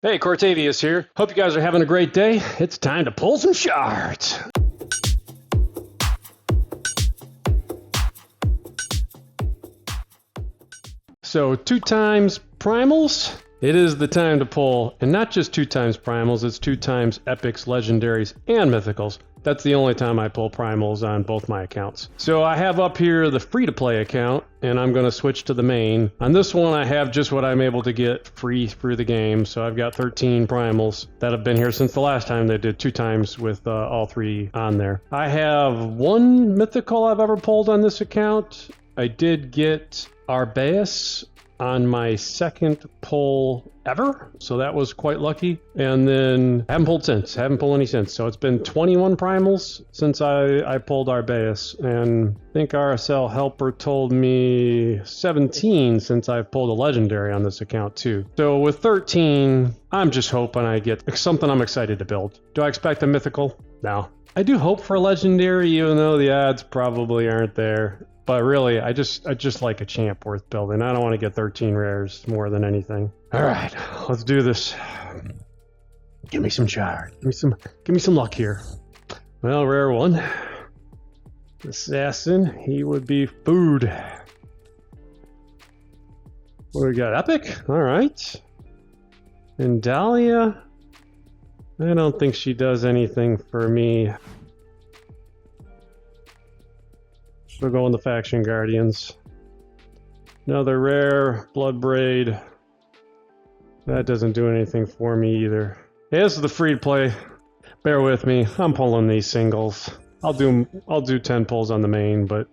Hey, Cortavius here. Hope you guys are having a great day. It's time to pull some shards. So 2 times Primals. It is the time to pull, and not just 2 times Primals, it's 2 times Epics, Legendaries, and Mythicals. That's the only time I pull Primals on both my accounts. So I have up here the free-to-play account, and I'm going to switch to the main. On this one, I have just what I'm able to get free through the game. So I've got 13 Primals that have been here since the last time they did 2 times with all 3 on there. I have 1 Mythical I've ever pulled on this account. I did get Arbaeus on my 2nd pull ever, so that was quite lucky. And then haven't pulled any since. So it's been 21 Primals since I pulled Arbaeus, and I think RSL Helper told me 17 since I've pulled a Legendary on this account too. So with 13, I'm just hoping I get something I'm excited to build. Do I expect a Mythical? No. I do hope for a Legendary, even though the odds probably aren't there. But really, I just like a champ worth building. I don't want to get 13 rares more than anything. All right, let's do this. Give me some shard. Give me some luck here. Well, rare 1. Assassin, he would be food. What do we got? Epic? All right. And Dahlia, I don't think she does anything for me. We'll go in the Faction Guardians. Another rare Bloodbraid. That doesn't do anything for me either. Hey, this is the free to play. Bear with me. I'm pulling these singles. I'll do 10 pulls on the main, but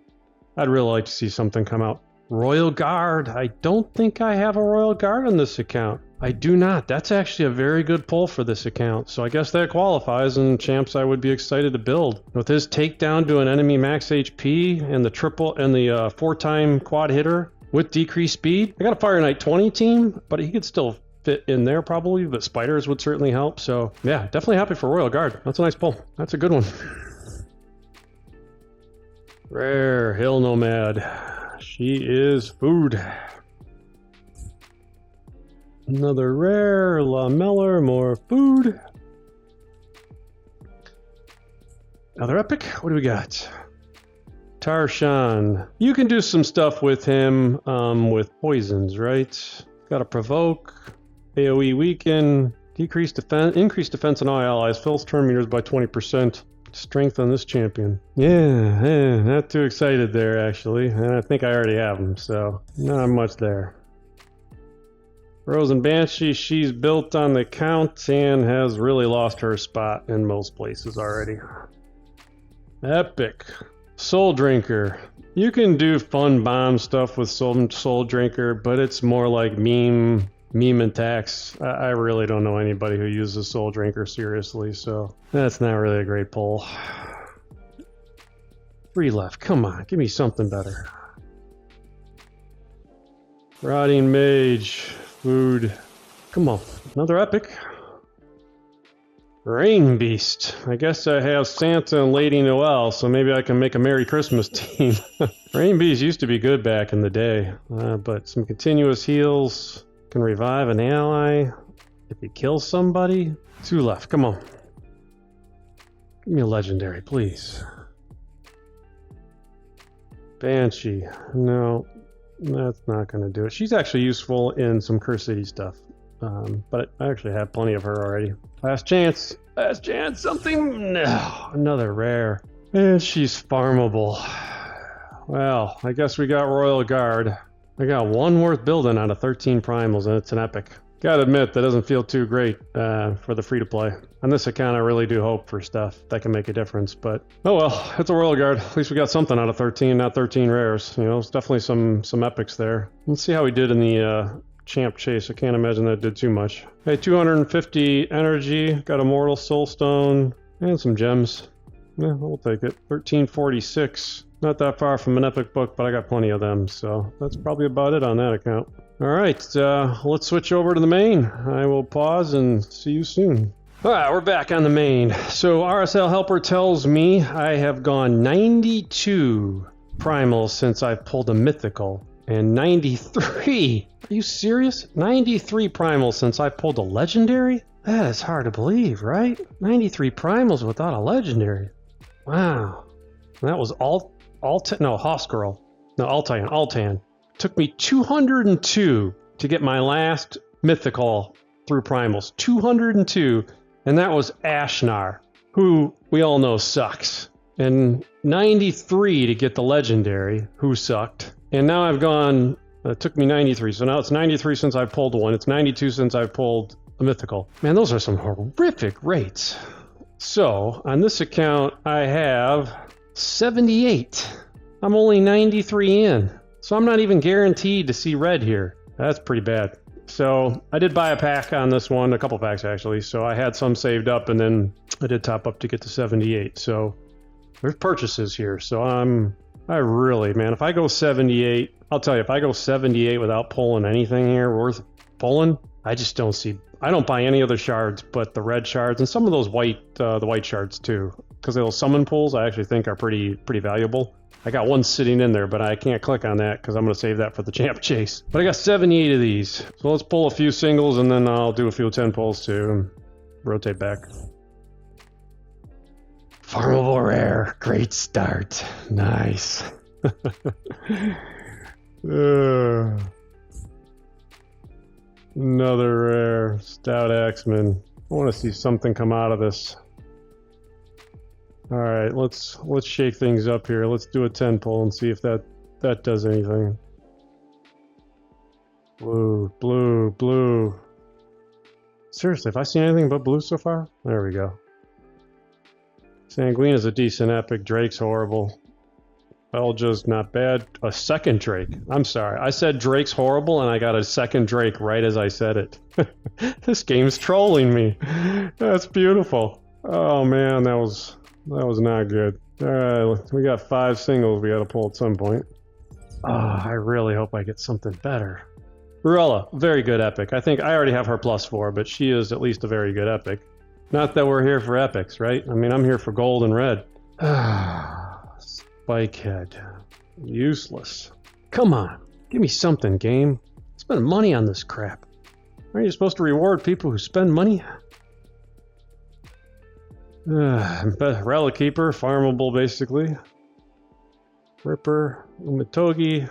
I'd really like to see something come out. Royal Guard. I don't think I have a Royal Guard on this account. I do not. That's actually a very good pull for this account. So I guess that qualifies, and champs I would be excited to build. With his takedown to an enemy max HP and the 4-time quad hitter with decreased speed. I got a Fire Knight 20 team, but he could still fit in there probably, but spiders would certainly help. So yeah, definitely happy for Royal Guard. That's a nice pull. That's a good one. Rare Hill Nomad. She is food. Another rare Lameller, more food. Another epic. What do we got? Tarshan. You can do some stuff with him with poisons, right? Got to provoke, AoE weaken, increased defense on all allies, fills turn meters by 20%. Strength on this champion. Yeah, not too excited there actually. And I think I already have him, so not much there. Rose and Banshee, she's built on the count and has really lost her spot in most places already. Epic. Soul Drinker. You can do fun bomb stuff with Soul Drinker, but it's more like meme attacks. I really don't know anybody who uses Soul Drinker seriously, so that's not really a great pull. 3 left. Come on, give me something better. Rotting Mage. Food. Come on. Another epic. Rain Beast. I guess I have Santa and Lady Noel, so maybe I can make a Merry Christmas team. Rain Beast used to be good back in the day, but some continuous heals. Can revive an ally if you kill somebody. 2 left. Come on. Give me a legendary, please. Banshee. No. That's not going to do it. She's actually useful in some Curse City stuff, but I actually have plenty of her already. Last chance, something. No, another rare. And she's farmable. Well, I guess we got Royal Guard. I got 1 worth building out of 13 Primals, and it's an epic. Gotta admit, that doesn't feel too great for the free-to-play. On this account, I really do hope for stuff that can make a difference, but oh well, it's a Royal Guard. At least we got something out of 13, not 13 rares. You know, it's definitely some epics there. Let's see how we did in the champ chase. I can't imagine that did too much. Hey, 250 energy, got a Mortal Soulstone, and some gems. Yeah, we'll take it. 1346. Not that far from an epic book, but I got plenty of them, so that's probably about it on that account. All right, let's switch over to the main. I will pause and see you soon. All right, we're back on the main. So RSL Helper tells me I have gone 92 Primals since I've pulled a Mythical. And 93. Are you serious? 93 primals since I pulled a legendary? That is hard to believe, right? 93 primals without a legendary. Wow. And that was Hosgirl. No, Altan. Took me 202 to get my last mythical through primals. 202. And that was Ashnar, who we all know sucks. And 93 to get the legendary, who sucked. And now I've gone, it took me 93. So now it's 93 since I've pulled one. It's 92 since I've pulled a mythical. Man, those are some horrific rates. So on this account, I have 78. I'm only 93 in. So I'm not even guaranteed to see red here. That's pretty bad. So I did buy a pack on this one, a couple packs actually. So I had some saved up and then I did top up to get to 78. So there's purchases here. So if I go 78, I'll tell you, if I go 78 without pulling anything here worth pulling, I don't buy any other shards but the red shards and some of those the white shards too. Because those summon pulls I actually think are pretty valuable. I got one sitting in there, but I can't click on that because I'm going to save that for the champ chase. But I got 78 of these. So let's pull a few singles and then I'll do a few 10 pulls too and rotate back. Farmable rare. Great start. Nice. Another rare. Stout Axeman. I want to see something come out of this. All right, let's shake things up here. Let's do a 10 pull and see if that does anything. Blue. Seriously, have I seen anything but blue so far? There we go. Sanguine is a decent epic. Drake's horrible. Elja's not bad. A second Drake. I'm sorry. I said Drake's horrible and I got a second Drake right as I said it. This game's trolling me. That's beautiful. Oh man, that was not good. Alright, we got 5 singles we gotta pull at some point. I really hope I get something better. Rurella, very good epic. I think I already have her +4, but she is at least a very good epic. Not that we're here for epics, right? I mean, I'm here for gold and red. Spikehead. Useless. Come on, give me something, game. Spend money on this crap. Aren't you supposed to reward people who spend money? Relic Keeper, farmable basically. Ripper, Umatogi.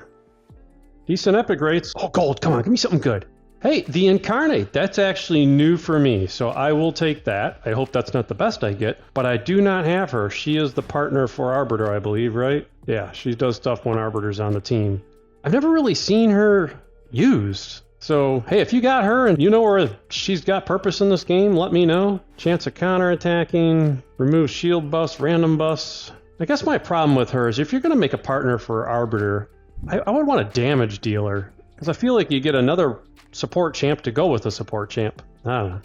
Decent epic rates. Oh, gold, come on, give me something good. Hey, the Incarnate, that's actually new for me, so I will take that. I hope that's not the best I get, but I do not have her. She is the partner for Arbiter, I believe, right? Yeah, she does stuff when Arbiter's on the team. I've never really seen her used. So, hey, if you got her and you know where she's got purpose in this game, let me know. Chance of counterattacking, remove shield buffs, random buffs. I guess my problem with her is if you're going to make a partner for Arbiter, I would want a damage dealer. Because I feel like you get another support champ to go with a support champ. I don't know.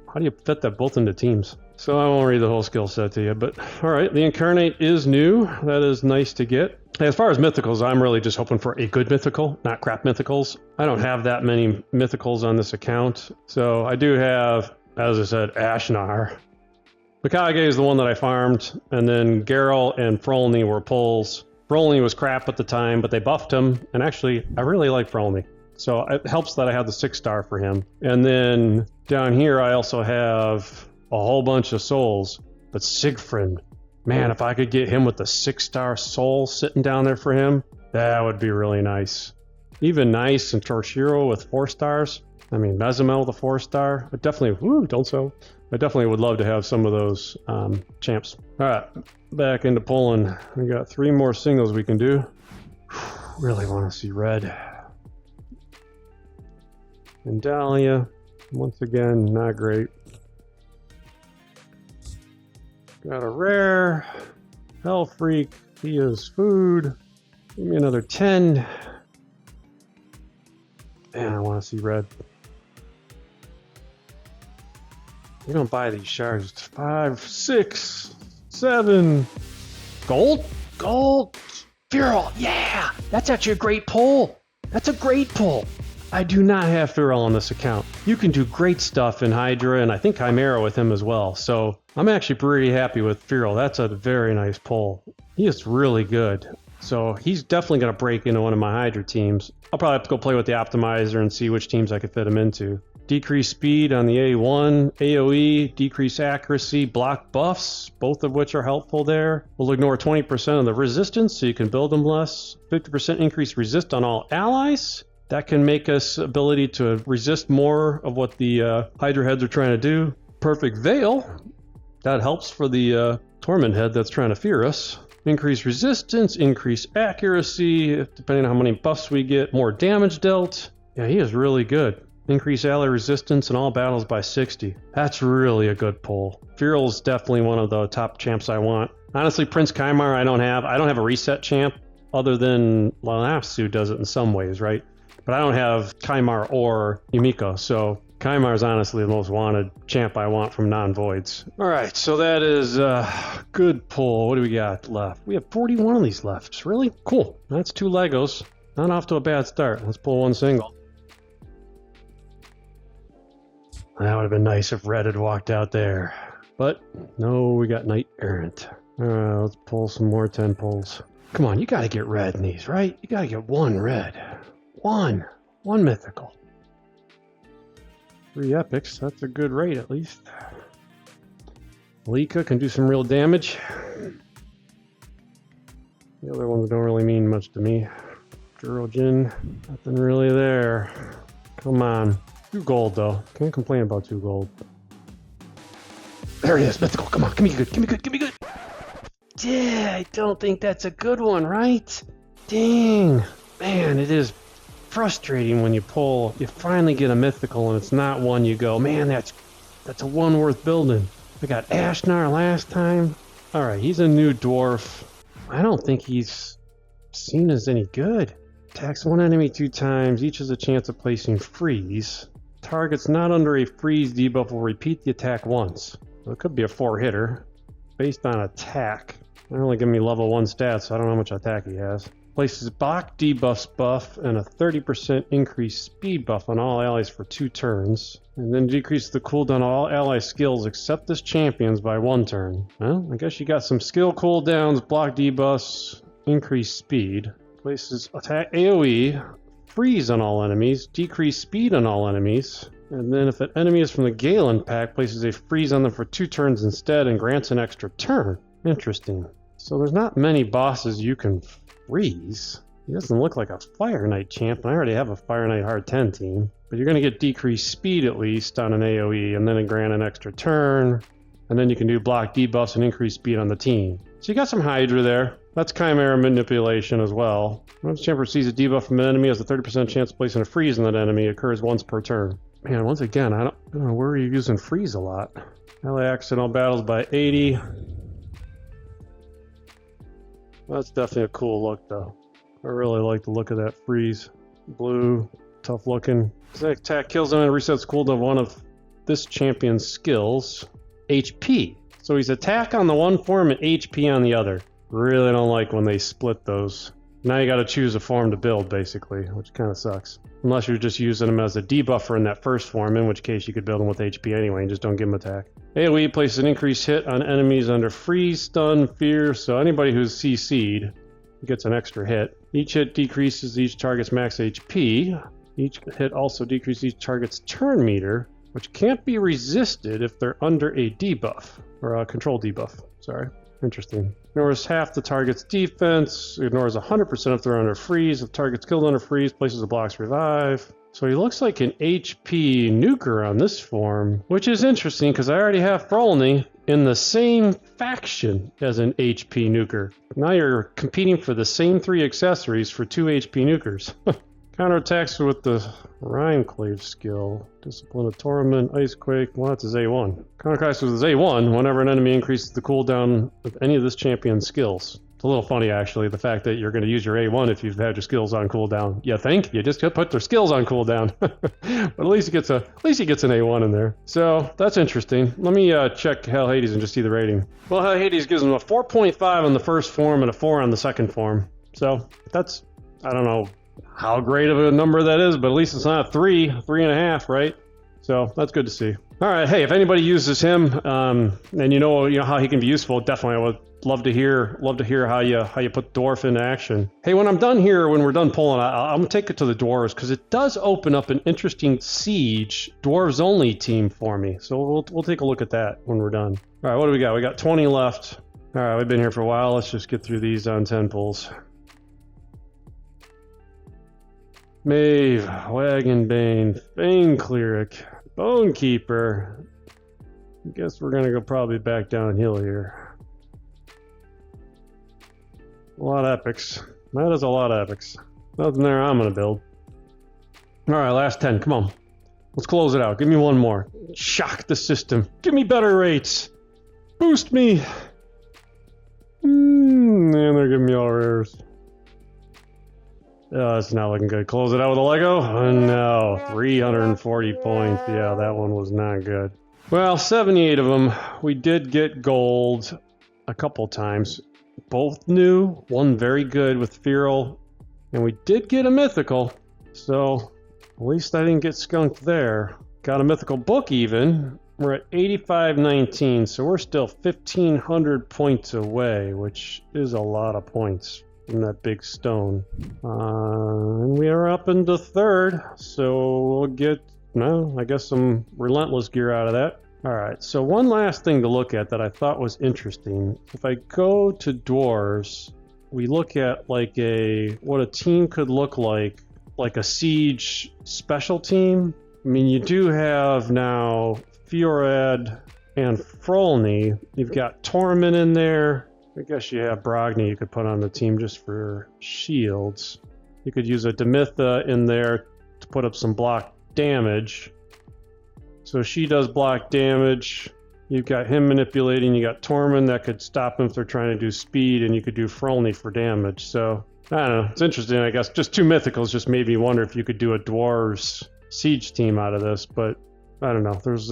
How do you fit that both into teams? So I won't read the whole skill set to you, but alright, the Incarnate is new. That is nice to get. As far as Mythicals, I'm really just hoping for a good Mythical, not crap Mythicals. I don't have that many Mythicals on this account. So I do have, as I said, Ashnar. Mikage is the one that I farmed, and then Geralt and Frolny were pulls. Frolny was crap at the time, but they buffed him, and actually, I really like Frolny. So it helps that I have the 6-star for him. And then down here, I also have a whole bunch of souls. But Siegfried, man, if I could get him with the 6-star soul sitting down there for him, that would be really nice. Even Nice and Torshiro with 4 stars. I mean, Mezumel with a 4-star. I definitely would love to have some of those champs. All right, back into pulling. We got 3 more singles we can do. Really want to see red. And Dahlia, once again, not great. Got a rare. Hell Freak, he is food. Give me another 10. Man, I want to see red. You don't buy these shards. 5, 6, 7. Gold? Gold! Feral, yeah! That's actually a great pull. That's a great pull. I do not have Feral on this account. You can do great stuff in Hydra, and I think Chimera with him as well. So I'm actually pretty happy with Feral. That's a very nice pull. He is really good. So he's definitely going to break into one of my Hydra teams. I'll probably have to go play with the optimizer and see which teams I could fit him into. Decrease speed on the A1, AoE, decrease accuracy, block buffs, both of which are helpful there. We'll ignore 20% of the resistance so you can build them less. 50% increase resist on all allies. That can make us ability to resist more of what the Hydra heads are trying to do. Perfect Veil. That helps for the Torment head that's trying to fear us. Increase resistance, increase accuracy, depending on how many buffs we get, more damage dealt. Yeah, he is really good. Increase ally resistance in all battles by 60. That's really a good pull. Feral is definitely one of the top champs I want. Honestly, Prince Kymar I don't have a reset champ other than, well, Nafsu does it in some ways, right? But I don't have Kymar or Yumiko, so Kymar is honestly the most wanted champ I want from non-voids. All right, so that is a good pull. What do we got left? We have 41 of these left. Really? Cool. That's 2 Legos. Not off to a bad start. Let's pull one single. That would have been nice if Red had walked out there. But, no, we got Knight Errant. Alright, let's pull some more 10 pulls. Come on, you gotta get red in these, right? You gotta get 1 red. One mythical. 3 epics, that's a good rate at least. Lika can do some real damage. The other ones don't really mean much to me. Jin, nothing really there. Come on. 2 gold though. Can't complain about 2 gold. There he is, mythical. Come on, give me good, give me good, give me good. Yeah, I don't think that's a good one, right? Dang. Man, it is frustrating when you finally get a mythical and it's not one you go, man, that's a one worth building. I got Ashnar last time. Alright, he's a new dwarf. I don't think he's seen as any good. Attacks one enemy 2 times, each has a chance of placing freeze. Targets not under a freeze debuff will repeat the attack once. So it could be a 4-hitter. Based on attack. They're only giving me level 1 stats, so I don't know how much attack he has. Places Bach debuffs buff and a 30% increased speed buff on all allies for 2 turns. And then decrease the cooldown on all ally skills except this champion's by 1 turn. Well, I guess you got some skill cooldowns, block debuffs, increased speed. Places attack AoE, freeze on all enemies, decrease speed on all enemies. And then if an enemy is from the Galen pack, places a freeze on them for 2 turns instead and grants an extra turn. Interesting. So there's not many bosses you can freeze. He doesn't look like a Fire Knight champ, and I already have a Fire Knight Hard 10 team. But you're going to get decreased speed at least on an AoE, and then it grant an extra turn. And then you can do block debuffs and increase speed on the team. So you got some Hydra there. That's Chimera manipulation as well. Once the champ receives a debuff from an enemy, has a 30% chance of placing a freeze on that enemy. It occurs once per turn. Man, once again, I don't know where you're using freeze a lot. Ally accidental battles by 80. That's definitely a cool look, though. I really like the look of that freeze. Blue, tough looking. This attack kills him and resets cooldown of one of this champion's skills. HP. So he's attack on the one form and HP on the other. Really don't like when they split those. Now you gotta choose a form to build, basically, which kind of sucks. Unless you're just using him as a debuffer in that first form, in which case you could build him with HP anyway and just don't give him attack. AoE places an increased hit on enemies under freeze, stun, fear, so anybody who's CC'd gets an extra hit. Each hit decreases each target's max HP. Each hit also decreases each target's turn meter, which can't be resisted if they're under a debuff, or a control debuff, sorry. Interesting. Ignores half the target's defense, ignores 100% if they're under freeze. If target's killed under freeze, places a blocks revive. So he looks like an HP nuker on this form, which is interesting because I already have Frolny in the same faction as an HP nuker. Now you're competing for the same 3 accessories for 2 HP nukers. Counterattacks with the Rhymeclave skill. Discipline of Torment, Icequake. Well, that's his A1. Counterattacks with his A1 whenever an enemy increases the cooldown of any of this champion's skills. It's a little funny, actually, the fact that you're going to use your A1 if you've had your skills on cooldown. You think? You just put their skills on cooldown. But at least he gets an A1 in there. So that's interesting. Let me check Hell Hades and just see the rating. Well, Hell Hades gives him a 4.5 on the first form and a 4 on the second form. So that's, I don't know how great of a number that is, but at least it's not 3.5, right? So that's good to see. All right, hey, if anybody uses him, and you know how he can be useful, definitely I would love to hear how you put dwarf into action. Hey, when I'm done here, when we're done pulling, I'm gonna take it to the dwarves because it does open up an interesting siege dwarves only team for me. So we'll take a look at that when we're done. All right, what do we got? We got 20 left. All right, we've been here for a while. Let's just get through these on 10 pulls. Mave, Wagonbane, Fang Cleric, Bone Keeper. I guess we're gonna go probably back downhill here. A lot of epics. That is a lot of epics. Nothing there I'm gonna build. Alright, last 10. Come on. Let's close it out. Give me one more. Shock the system. Give me better rates. Boost me. And they're giving me all rares. Oh, it's not looking good. Close it out with a Lego. Oh, no. 340 points. Yeah, that one was not good. Well, 78 of them. We did get gold a couple times. Both new. One very good with Feral. And we did get a mythical. So, at least I didn't get skunked there. Got a mythical book even. We're at 85.19, so we're still 1,500 points away, which is a lot of points from that big stone. And we are up into third, so we'll get, no, I guess some relentless gear out of that. Alright, so one last thing to look at that I thought was interesting. If I go to dwarves, we look at like what a team could look like a siege special team. I mean, you do have now Fiorad and Frolny. You've got Torment in there. I guess you have Brogni you could put on the team just for shields. You could use a Demitha in there to put up some block damage. So she does block damage. You've got him manipulating. You got Torment that could stop him if they're trying to do speed, and you could do Frolny for damage. So, I don't know. It's interesting, I guess. Just two mythicals just made me wonder if you could do a dwarves siege team out of this, but I don't know. There's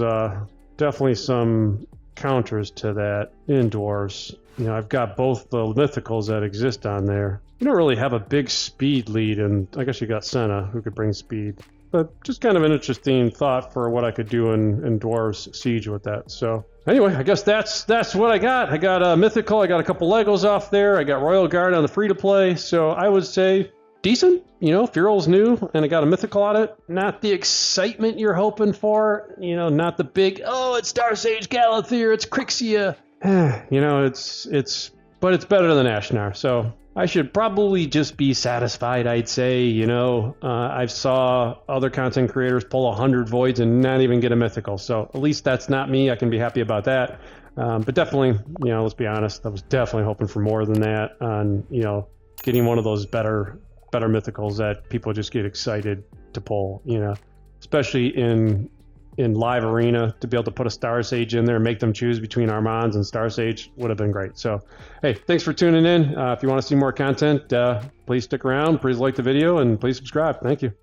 definitely some counters to that in dwarves. You know, I've got both the mythicals that exist on there. You don't really have a big speed lead, and I guess you got Senna who could bring speed. But just kind of an interesting thought for what I could do in dwarves siege with that. So anyway, I guess that's what I got. I got a mythical. I got a couple Legos off there. I got Royal Guard on the free to play. So I would say decent. You know, Feral's new, and I got a mythical on it. Not the excitement you're hoping for. You know, not the big, oh, it's Star Sage Galathir, it's Crixia. You know, but it's better than Ashnar. So I should probably just be satisfied, I'd say. You know, I've saw other content creators pull 100 voids and not even get a mythical. So at least that's not me. I can be happy about that. But definitely, you know, let's be honest, I was definitely hoping for more than that on, you know, getting one of those better mythicals that people just get excited to pull, you know, especially in live arena. To be able to put a Star Sage in there and make them choose between Armands and Star Sage would have been great. So hey, thanks for tuning in. If you want to see more content, please stick around, please like the video, and please subscribe. Thank you.